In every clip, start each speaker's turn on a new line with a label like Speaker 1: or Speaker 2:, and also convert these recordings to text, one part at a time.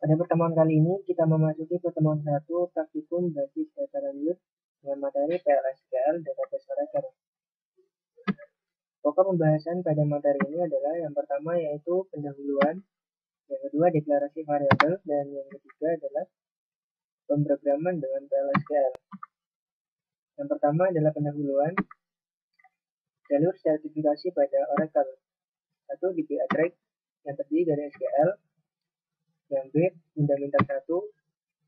Speaker 1: Pada pertemuan kali ini, kita memasuki pertemuan 1 praktikum basis data lanjut dengan materi PLSQL Database Oracle. Pokok pembahasan pada materi ini adalah yang pertama yaitu pendahuluan, yang kedua deklarasi variabel, dan yang ketiga adalah pemrograman dengan PLSQL. Yang pertama adalah pendahuluan, jalur sertifikasi pada Oracle. 1. DB Attract yang terdiri dari SQL, yang B Fundamental 1,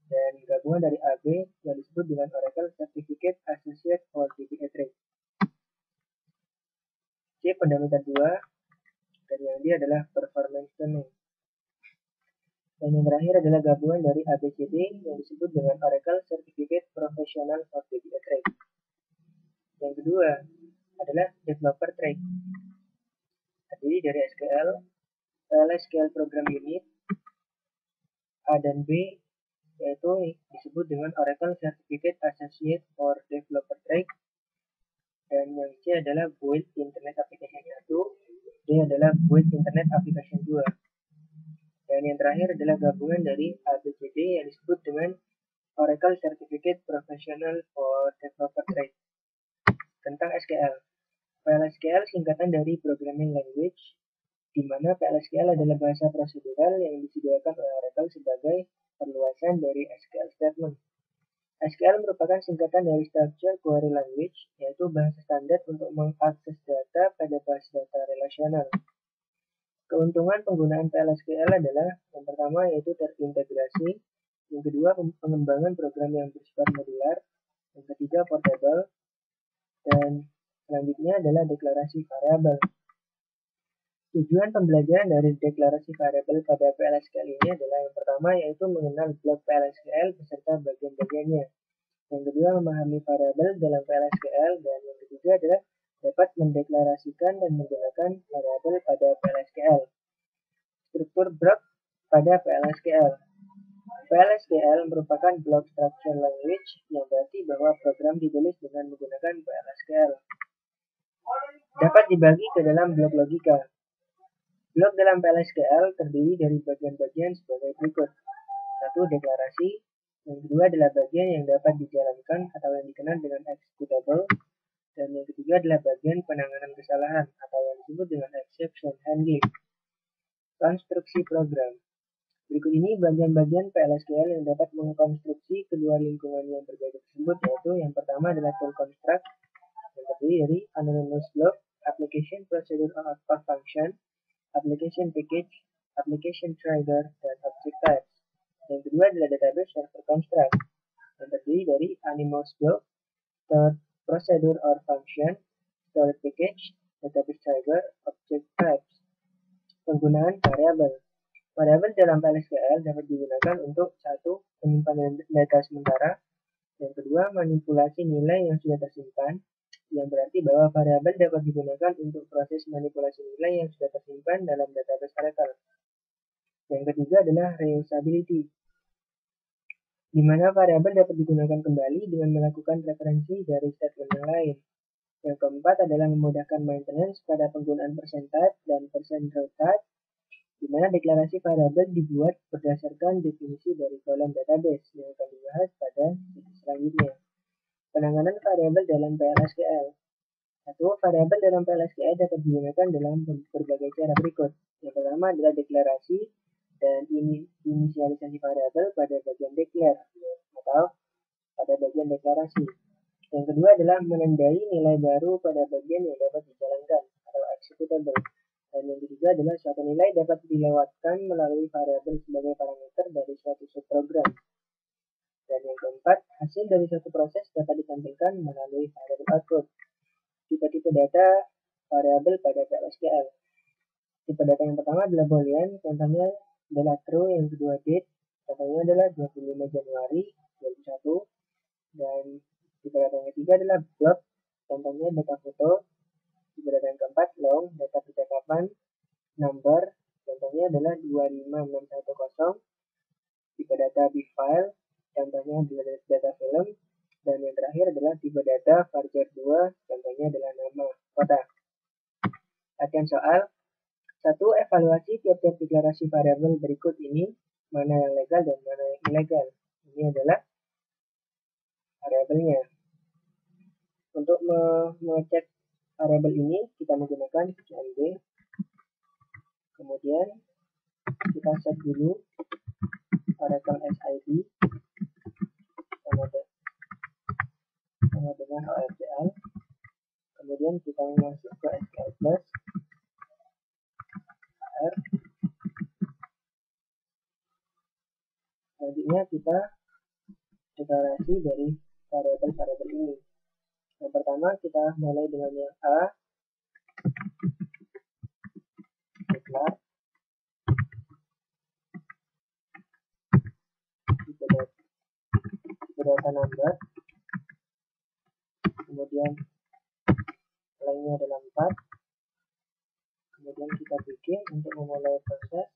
Speaker 1: dan gabungan dari AB yang disebut dengan Oracle Certificate Associate for DB Attract. C Fundamental 2, dan yang D adalah Performance Tuning. Dan yang terakhir adalah gabungan dari ABCD yang disebut dengan Oracle Certificate Professional for DB Attract. Yang kedua adalah Developer Track, terdiri dari SQL, PLSQL Program Unit, A dan B, yaitu disebut dengan Oracle Certificate Associate for Developer Track, dan yang C adalah Build Internet Application 1, D adalah Build Internet Application 2, dan yang terakhir adalah gabungan dari ABCD yang disebut dengan Oracle Certificate Professional for Developer Track. Tentang SQL, PLSQL singkatan dari Programming Language, di mana PLSQL adalah bahasa prosedural yang disediakan oleh Oracle sebagai perluasan dari SQL Statement. SQL merupakan singkatan dari Structured Query Language, yaitu bahasa standar untuk mengakses data pada base data relasional. Keuntungan penggunaan PLSQL adalah yang pertama yaitu terintegrasi, yang kedua pengembangan program yang bersifat modular, yang ketiga portable, dan selanjutnya adalah deklarasi variabel. Tujuan pembelajaran dari deklarasi variabel pada PLSQL ini adalah yang pertama yaitu mengenal blok PLSQL beserta bagian-bagiannya. Yang kedua memahami variabel dalam PLSQL, dan yang ketiga adalah dapat mendeklarasikan dan menggunakan variabel pada PLSQL. Struktur blok pada PLSQL. PLSQL merupakan block structure language yang berarti bahwa program ditulis dengan menggunakan PLSQL. Dapat dibagi ke dalam blok logika. Blok dalam PLSQL terdiri dari bagian-bagian sebagai berikut. 1. Deklarasi. Yang kedua adalah bagian yang dapat dijalankan atau yang dikenal dengan executable. Dan yang ketiga adalah bagian penanganan kesalahan atau yang disebut dengan exception handling. Konstruksi program. Berikut ini bagian-bagian PLSQL yang dapat mengkonstruksi kedua lingkungan yang berbeda tersebut, yaitu yang pertama adalah tool construct yang terdiri dari anonymous block, application procedure or function, application package, application trigger, dan object types. Yang kedua adalah database server construct yang terdiri dari anonymous block, stored procedure or function, stored package, database trigger, object types. Penggunaan variabel. Variabel dalam PLSQL dapat digunakan untuk 1. Penyimpanan data sementara, yang kedua manipulasi nilai yang sudah tersimpan, yang berarti bahwa variabel dapat digunakan untuk proses manipulasi nilai yang sudah tersimpan dalam database Oracle. Yang ketiga adalah reusability, di mana variabel dapat digunakan kembali dengan melakukan referensi dari statement yang lain. Yang keempat adalah memudahkan maintenance pada penggunaan %type dan %row type, di mana deklarasi variabel dibuat berdasarkan definisi dari kolom database yang akan dibahas pada sesi selanjutnya. Penanganan variabel dalam PLSQL. 1. Variabel dalam PLSQL dapat digunakan dalam berbagai cara berikut. Yang pertama adalah deklarasi dan inisialisasi variabel pada bagian declare atau pada bagian deklarasi. Yang kedua adalah menandai nilai baru pada bagian yang dapat dijalankan atau executable. Dan yang ketiga adalah suatu nilai dapat dilewatkan melalui variabel sebagai parameter dari suatu subprogram. Dan yang keempat, hasil dari suatu proses dapat ditampilkan melalui variabel output. Tipe-tipe data variabel pada PLSQL. Tipe data yang pertama adalah boolean, contohnya adalah true, yang kedua date, contohnya adalah 25 Januari 2021. Dan tipe data yang ketiga adalah block, contohnya data foto. Tipe data yang keempat long, data percakapan. Number, contohnya adalah 25610. Tipe data big file, contohnya adalah data film. Dan yang terakhir adalah tipe data varchar 2, contohnya adalah nama kota. Latihan soal. 1. Evaluasi tiap-tiap deklarasi variabel berikut ini mana yang legal dan mana yang ilegal. Ini adalah variabelnya. Untuk mengecek variabel ini kita menggunakan cmd. Kemudian kita set dulu Oracle SID sama dengan ORCL. Kemudian kita masuk ke SQL Plus R. Selanjutnya kita deklarasi dari variabel-variabel ini. Yang pertama kita mulai dengan yang A, declare tipe data number, kemudian lainnya adalah 4. Kemudian kita bikin untuk memulai proses.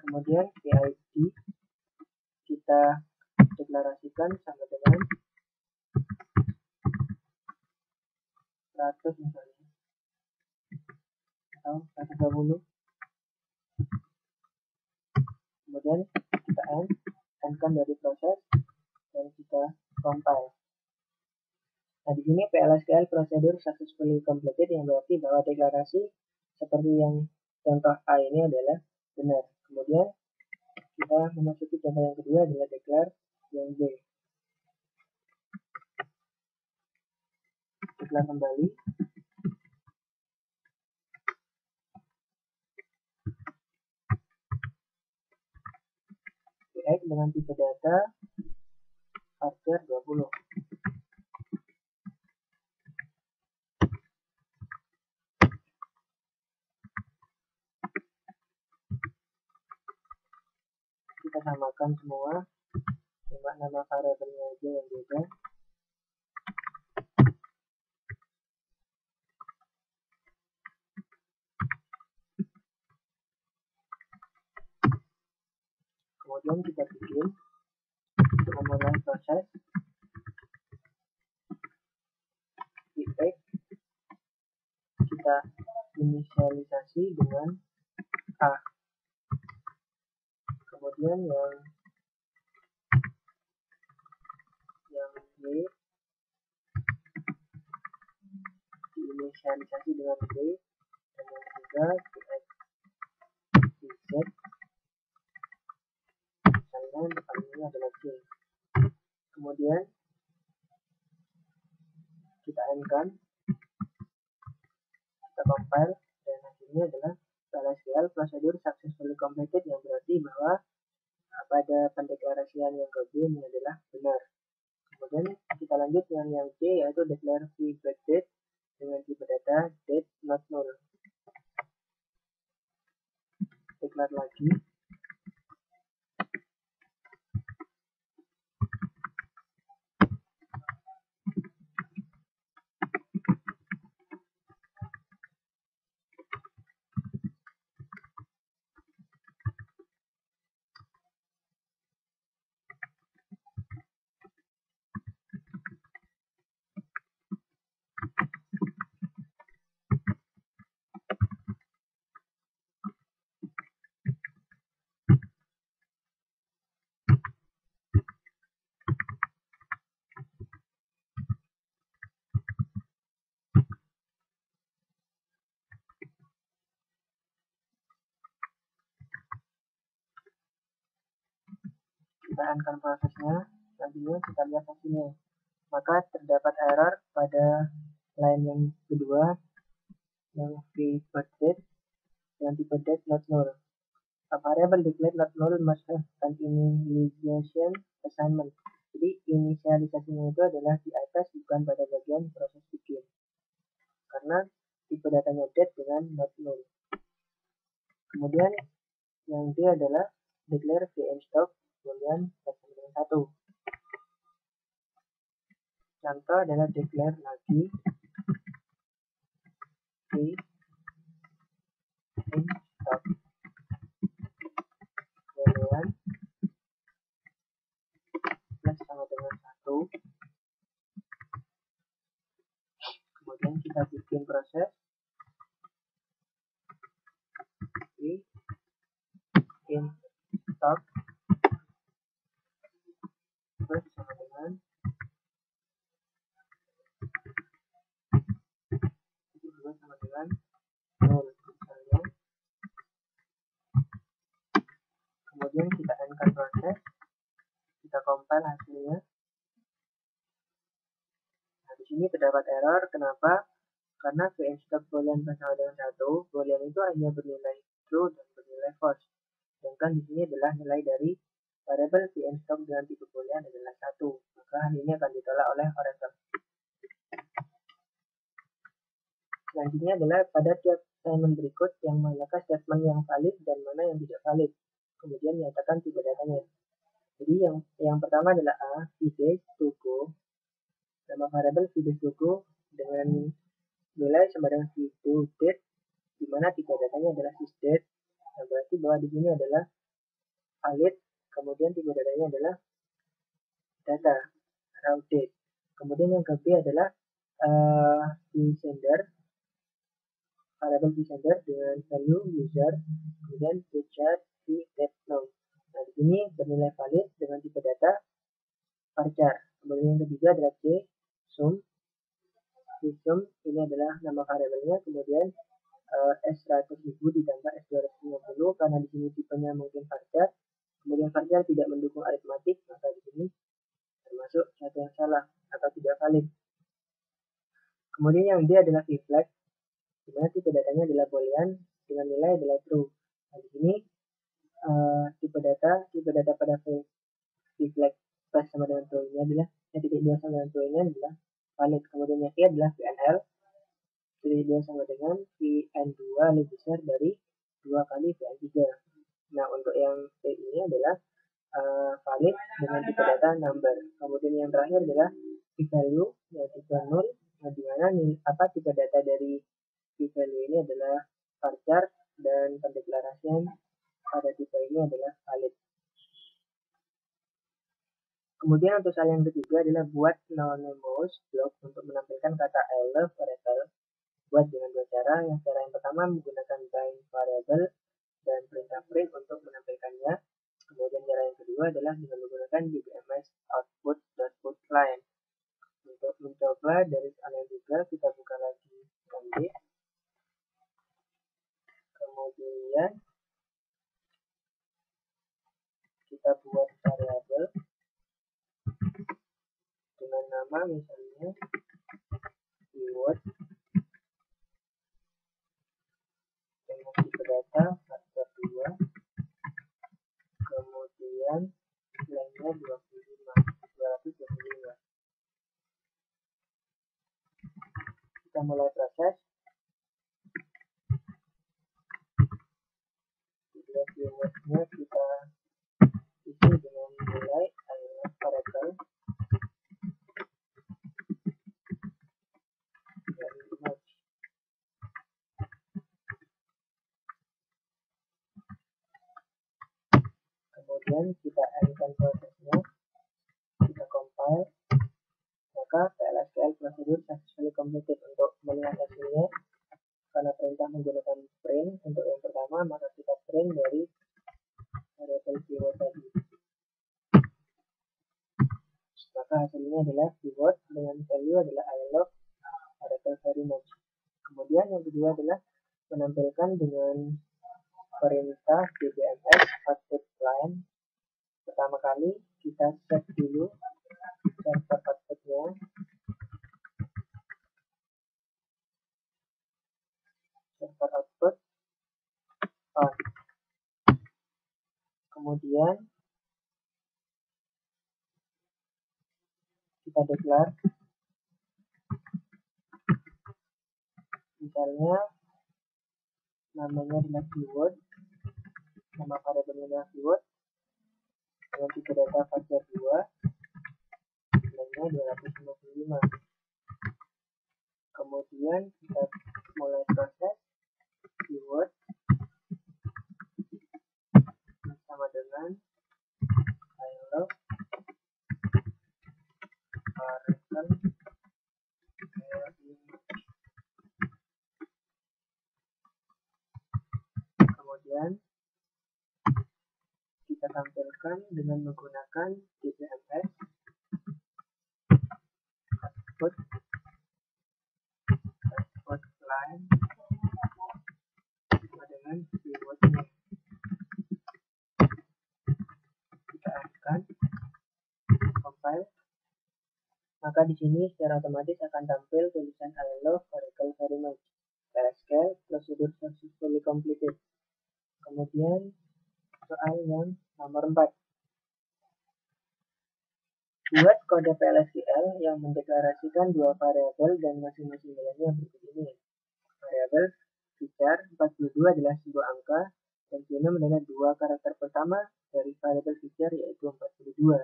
Speaker 1: Kemudian PID kita deklarasikan sama dengan 100 misalnya, atau 120. Kemudian kita end-kan dari proses dan kita compile. Nah, di sini PLSQL procedure successfully completed, yang berarti bahwa deklarasi seperti yang contoh A ini adalah benar. Kemudian kita memasuki contoh yang kedua adalah declare yang B. Declare kembali. PX dengan tipe data varchar 20. Kita samakan semua, cuma nama variabelnya aja yang beda. Kemudian kita bikin untuk memulai proses. PX kita inisialisasi dengan A. Kemudian yang B diinisialisasi dengan B, dan yang ketiga PX Z, misalnya depannya adalah C. Kemudian kita end-kan, kita compile, dan hasilnya adalah PLSQL procedure successfully completed, yang berarti bahwa pada pendeklarasian yang ke B ini adalah benar. Kemudian kita lanjut dengan yang C, yaitu declare v-date dengan tipe data date not null. Declare lagi. Kita end-kan prosesnya, selanjutnya kita lihat hasilnya. Maka terdapat error pada line yang kedua, yang v-date dengan tipe date not null. A variable declared not null must have an initialization assignment. Jadi inisialisasinya itu adalah di atas, bukan pada bagian proses bikin, karena tipe datanya date dengan not null. Kemudian yang D adalah declare vmstock kemudian sama dengan 1. Contoh adalah declare lagi vmstock kemudian plus sama dengan 1. Kemudian kita bikin proses. stock first sama dengan itu juga sama dengan 0 misalnya. Kemudian kita endkan proses, kita compile hasilnya. Nah, di sini terdapat error. Kenapa? Karena VNStock boolean sama dengan 1, boolean itu hanya bernilai true dan bernilai false. Sedangkan di sini adalah nilai dari variabel VNStock dengan tipe boolean adalah 1. Maka hal ini akan ditolak oleh Oracle. Selanjutnya adalah pada tiap statement berikut yang manakah statement yang valid dan mana yang tidak valid. Kemudian nyatakan tipe datanya. Jadi yang pertama adalah A, Fides to go. Nama variabel Fides to go dengan nilai sama dengan to date, di mana tipe datanya adalah sysdate. Nah, berarti bahwa di sini adalah valid. Kemudian tipe datanya adalah data raw date. Kemudian yang ke B adalah sender, variabel sender dengan value user, kemudian feature date now. Nah, di sini bernilai valid dengan tipe data varchar. Kemudian yang ketiga adalah C, sum. Sum ini adalah nama variabelnya, kemudian S100.000 ditambah S250 karena di sini tipenya mungkin varchar. Kemudian varchar tidak mendukung aritmatik, maka di sini termasuk satu yang salah atau tidak valid. Kemudian yang D adalah flag, di mana tipe datanya adalah boolean dengan nilai adalah true. Nah, di sini tipe data pada flag plus sama dengan true ini adalah titik 2 sama dengan true ini adalah valid. Kemudian yang E adalah VNL, titik 2 sama dengan VN2 lebih besar dari 2 kali VN3. Nah, untuk yang T ini adalah valid dengan tipe data number. Kemudian yang terakhir adalah p-value yang tipe 0, nah, di mana tipe data dari p-value ini adalah varchar dan pendeklarasian pada tipe ini adalah valid. Kemudian untuk hal yang ketiga adalah buat anonymous block untuk menampilkan kata I love Oracle. Buat dengan dua cara. Yang cara yang pertama menggunakan bind variable dan perintah print untuk menampilkannya. Kemudian cara yang kedua adalah dengan menggunakan GBMS output.put line. Untuk mencoba dari hal yang juga kita buka lagi commit. Kemudian kita buat variabel dengan nama misalnya keyword dengan tipe data faktor 2, kemudian nilainya 225. Kita mulai proses. Keywordnya kita isi dengan nilai I love Oracle dan image. Kemudian kita endkan prosesnya, kita compile, maka PLSQL prosedur successfully completed. Untuk melihat hasilnya, karena perintah menggunakan print untuk yang pertama, maka kita print dari variable keyword tadi. Maka hasilnya adalah keyword dengan value adalah I love Oracle very much. Kemudian yang kedua adalah menampilkan dengan perintah GBMS output line. Pertama kali kita set dulu server outputnya, server output on. Kemudian kita declare misalnya namanya adalah keyword, nama variabelnya adalah keyword dengan tipe data varchar 2, nilainya 255. Kemudian kita mulai proses keyword sama dengan I love Oracle. Kemudian kita kita tampilkan dengan menggunakan DBMS output line dengan keywordnya. Kita akan compile, maka di sini secara otomatis akan tampil tulisan I love Oracle very much. PLSQL prosedur successfully completed. Kemudian soal yang nomor 4. Buat kode PLSQL yang mendeklarasikan dua variabel dan masing-masing nilainya berikut ini. Variabel feature 42 adalah sebuah angka dan genome adalah dua karakter pertama dari variabel feature yaitu 42.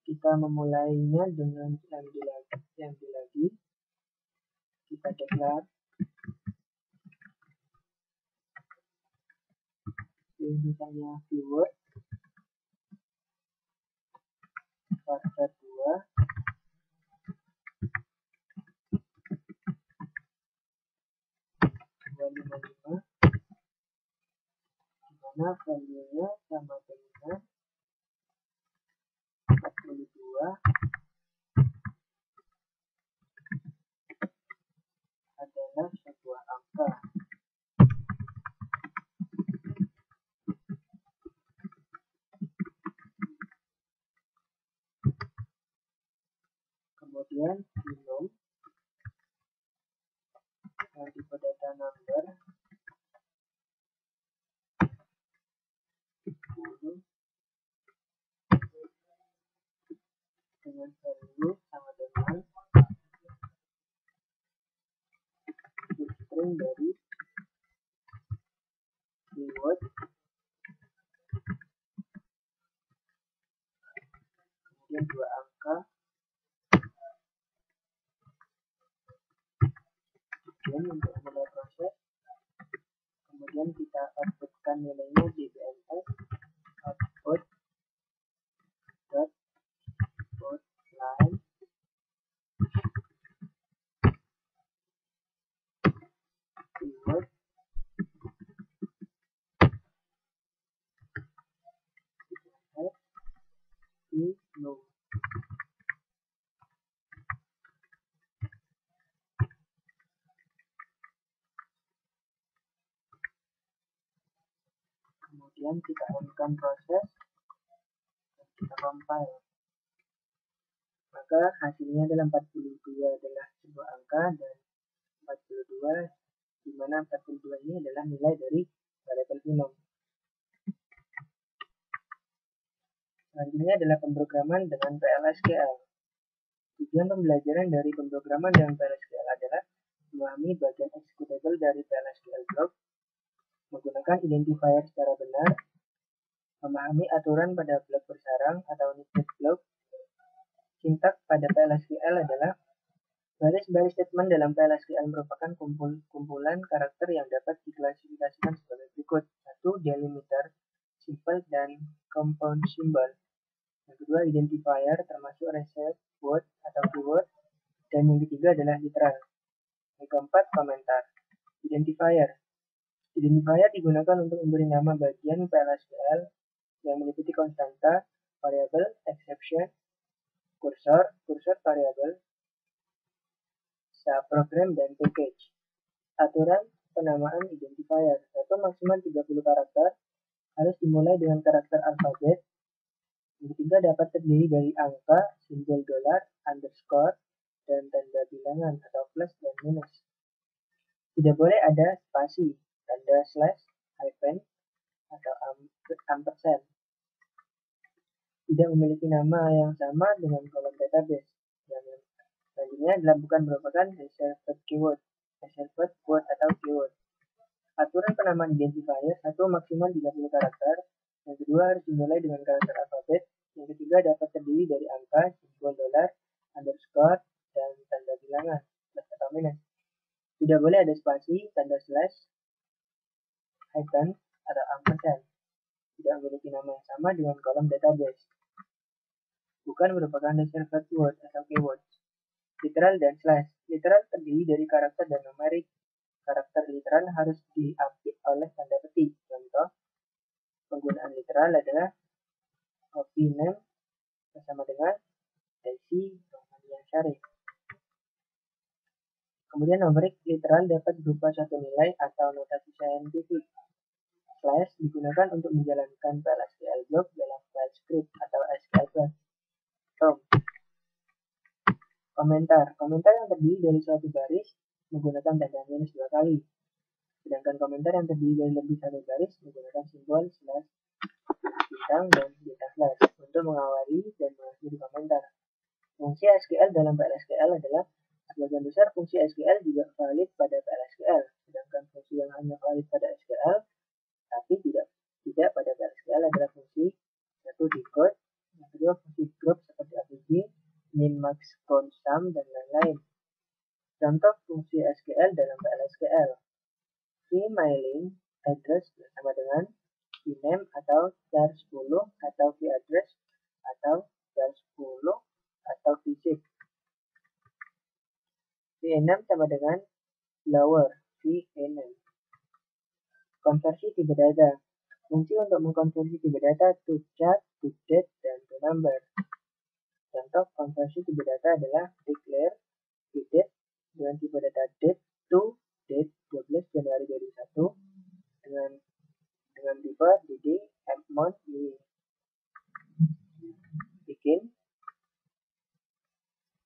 Speaker 1: Kita memulainya dengan MD lagi. Kita declare misalnya keyword varchar 2 255 dimana value-nya sama dengan 42 adalah sebuah angka. Kemudian genome yang tipe data number 10 dengan value sama dengan string dari keyword, kemudian dua angka, kemudian untuk mulai proses, kemudian kita outputkan nilainya di DBMS output dot output line keyword di no. Kemudian kita on-kan proses dan kita compile. Maka hasilnya adalah 42 adalah sebuah angka dan 42 di mana 42 ini adalah nilai dari variabel genome. Selanjutnya adalah pemrograman dengan PLSQL. Tujuan pembelajaran dari pemrograman dengan PLSQL adalah memahami bagian executable dari PLSQL block, menggunakan identifier secara benar, memahami aturan pada blok bersarang atau nested block. Sintaks pada PLSQL adalah baris-baris statement dalam PLSQL merupakan kumpulan karakter yang dapat diklasifikasikan sebagai berikut. 1. Delimiter, simple, dan compound symbol. Yang kedua, identifier termasuk reset, word, atau keyword. Dan yang ketiga adalah literal. Yang keempat, komentar. Identifier. Identifier digunakan untuk memberi nama bagian PLSQL yang meliputi konstanta, variabel, exception, kursor variabel, subprogram, dan package. Aturan penamaan identifier. 1. Maksimal 30 karakter. Harus dimulai dengan karakter alfabet. Yang ketiga dapat terdiri dari angka, simbol dolar, underscore, dan tanda bilangan atau plus dan minus. Tidak boleh ada spasi, tanda slash, hyphen, atau ampersand. Tidak memiliki nama yang sama dengan kolom database. Yang selanjutnya adalah bukan merupakan reserved keyword, reserved word atau keyword. Aturan penamaan identifier. 1. Maksimal 30 karakter. Yang kedua harus dimulai dengan karakter alfabet. Yang ketiga dapat terdiri dari angka, simbol dolar, underscore, dan tanda bilangan, plus atau minus. Tidak boleh ada spasi, tanda slash, hyphen, atau ampersand. Tidak memiliki nama yang sama dengan kolom database. Bukan merupakan reserved word atau keyword. Literal dan slash. Literal terdiri dari karakter dan numerik. karakter literal harus diapit oleh tanda petik. Contoh penggunaan literal adalah copy name bersama dengan Desi Rohmania Syarif. Kemudian numerik literal dapat berupa suatu nilai atau notasi saintifik. Slash digunakan untuk menjalankan PLSQL block dalam file script atau SQL. Komentar yang terdiri dari suatu baris menggunakan tanda minus 2 kali. Sedangkan komentar yang terdiri dari lebih satu baris menggunakan simbol slash, bintang, dan bintang slash untuk mengawali dan mengakhiri komentar. Fungsi SQL dalam PLSQL adalah sebagian besar fungsi SQL juga valid pada PLSQL, sedangkan fungsi yang hanya valid pada SQL tapi tidak pada PLSQL adalah fungsi satu decode, yang kedua fungsi group seperti APG, min, max, count, sum, dan lain-lain. Contoh fungsi SQL dalam PLSQL: vmailing address bersama dengan vname atau char 10 atau vaddress atau char 10 atau vzip. V6 sama dengan lower V6. Konversi tipe data. Fungsi untuk mengkonversi tipe data to char, to date, dan to number. Contoh konversi tipe data adalah declare date dengan tipe data date to date 12 Januari 2021 dengan tipe dd month year. Bikin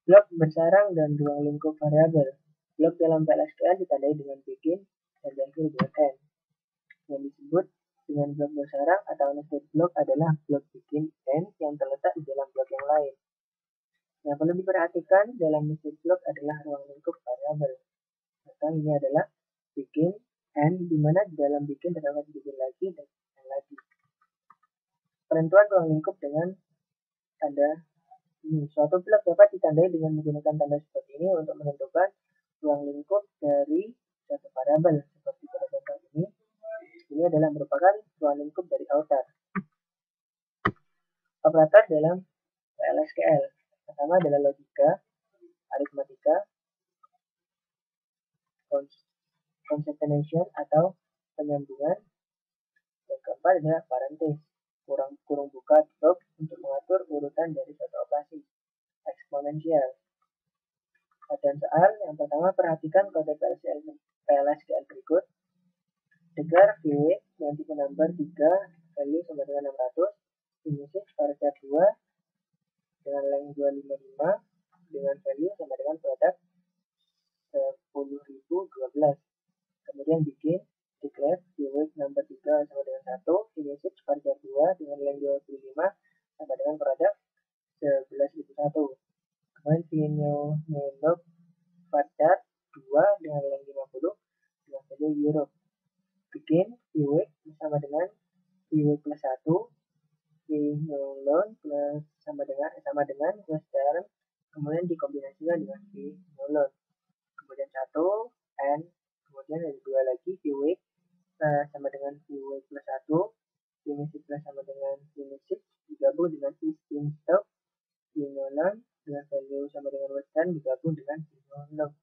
Speaker 1: blok bersarang dan ruang lingkup variabel. Blok dalam PLSQL ditandai dengan bikin dan diakhiri dengan n. Yang disebut dengan blok bersarang atau nested block adalah blok bikin n yang terletak di dalam blok yang lain. Yang perlu diperhatikan dalam nested block adalah ruang lingkup variabel. Contoh ini adalah bikin n, di mana di dalam bikin terdapat bikin lagi dan n lagi. Penentuan ruang lingkup dengan tanda ini. Suatu blok dapat ditandai dengan menggunakan tanda seperti ini untuk menentukan ruang lingkup dari suatu variabel. Seperti pada contoh ini. Ini adalah merupakan ruang lingkup dari outer. Operator dalam PLSQL. Pertama adalah logika, aritmatika, concatenation atau penyambungan. Yang keempat adalah parenthesis, kurung buka tutup untuk mengatur urutan dari suatu operasi. Eksponensial. Dan soal yang pertama, perhatikan kode PLSQL berikut. Declare vweight yang tipe number 3 value sama dengan 600, finishing variable 2 dengan length 255 dengan value sama dengan produk 10.012. Kemudian bikin declare vweight number 3 sama dengan 1, finishing variable 2 dengan length 25 sama dengan produk 11.001. Kemudian finolog variable 2 dengan length 50 dengan value euro. Bikin vweight sama dengan vweight plus 1, vinolon plus sama dengan plus term, kemudian dikombinasikan dengan vinolon. Kemudian 1 n, kemudian ada 2 lagi vweight sama dengan vweight plus 1, finishing plus sama dengan finishing digabung dengan instock vinolon dengan value sama dengan western digabung dengan vinolon.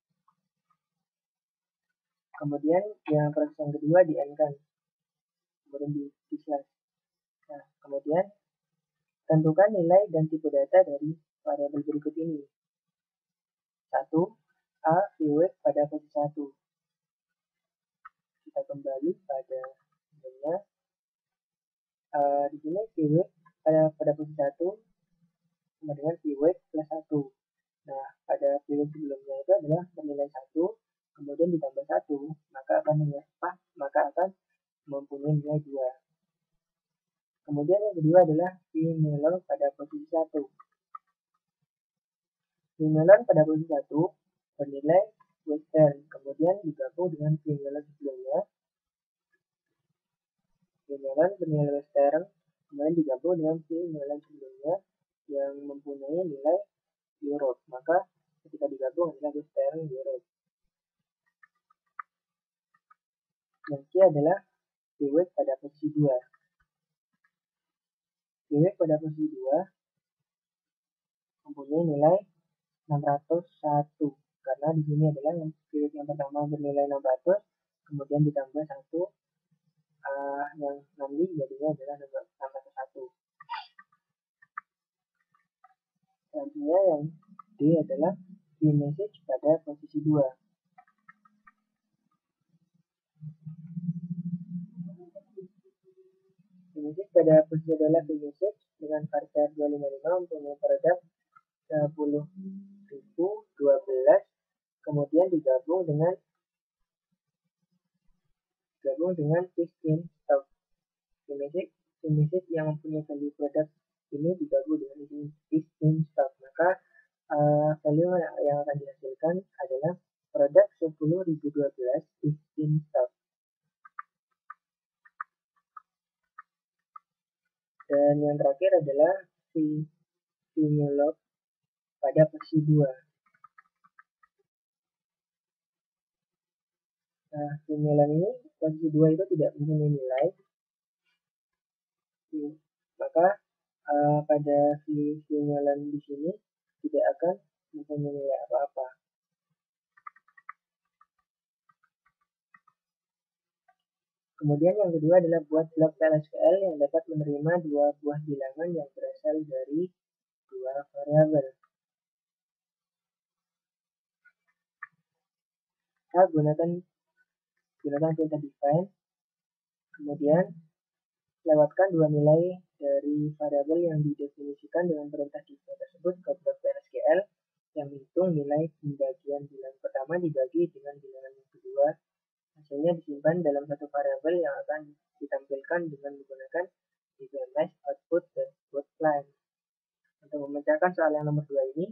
Speaker 1: Kemudian yang proses yang kedua di n kan, kemudian di slash. Nah, kemudian tentukan nilai dan tipe data dari variabel berikut ini. 1. A vweight pada posisi 1. Kita kembali pada sebenarnya. Di sini vweight pada posisi 1 sama dengan vweight plus 1. Nah, pada vweight sebelumnya itu adalah bernilai 1, kemudian ditambah 1, maka akan mempunyai nilai 2. Kemudian yang kedua adalah vinolon pada posisi 1. Vinolon pada posisi 1 bernilai western, kemudian digabung dengan vinolon sebelumnya. Vinolon bernilai western, kemudian digabung dengan vinolon sebelumnya yang mempunyai nilai Europe, maka ketika digabung adalah western Europe. Yang C adalah vweight pada posisi 2. Vweight pada posisi 2 mempunyai nilai 601, karena di sini adalah yang pertama bernilai 600, kemudian ditambah 1 yang nanti jadinya adalah 601. Selanjutnya yang D adalah vMessage pada posisi 2. vMessage pada posisi adalah vMessage dengan varchar 255 mempunyai produk 10.012, kemudian digabung dengan system stock. vMessage yang mempunyai value produk ini digabung dengan system stock, maka value yang akan dihasilkan adalah produk 10.012 system stock. Dan yang terakhir adalah vMalloc pada posisi 2. Nah, vMalloc ini posisi 2 itu tidak mempunyai nilai, maka pada vMalloc di sini tidak akan mempunyai nilai apa-apa. Kemudian yang kedua adalah buat blok PLSQL yang dapat menerima dua buah bilangan yang berasal dari dua variabel. Kita gunakan perintah define, kemudian lewatkan dua nilai dari variabel yang didefinisikan dengan perintah define tersebut ke blok PLSQL yang menghitung nilai pembagian bilangan pertama dibagi dengan bilangan yang kedua. Hasilnya disimpan dalam satu variabel yang akan ditampilkan dengan menggunakan DBMS output dan output line. Untuk memecahkan soal yang nomor 2 ini,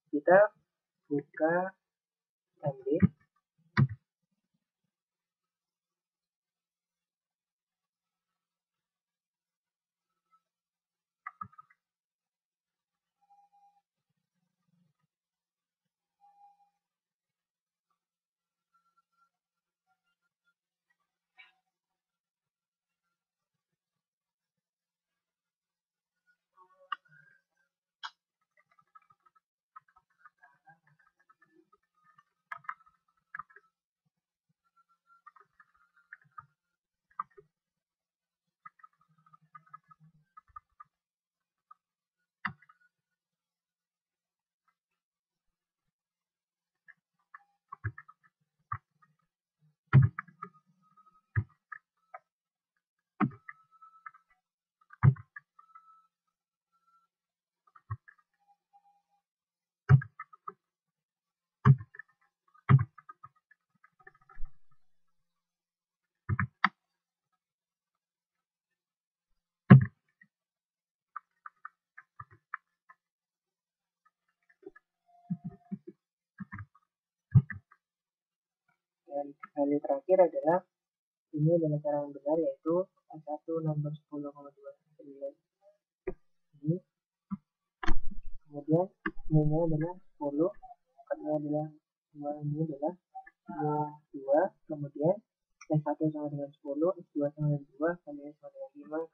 Speaker 1: kita buka MD. Dan value terakhir adalah ini adalah cara yang benar, yaitu S1 nomor 10,2 triliun ini. Kemudian nilainya adalah 10, akarnya adalah 2, ini adalah 2, kemudian S1 sama dengan 10, S2 sama dengan 2, value sama dengan 5,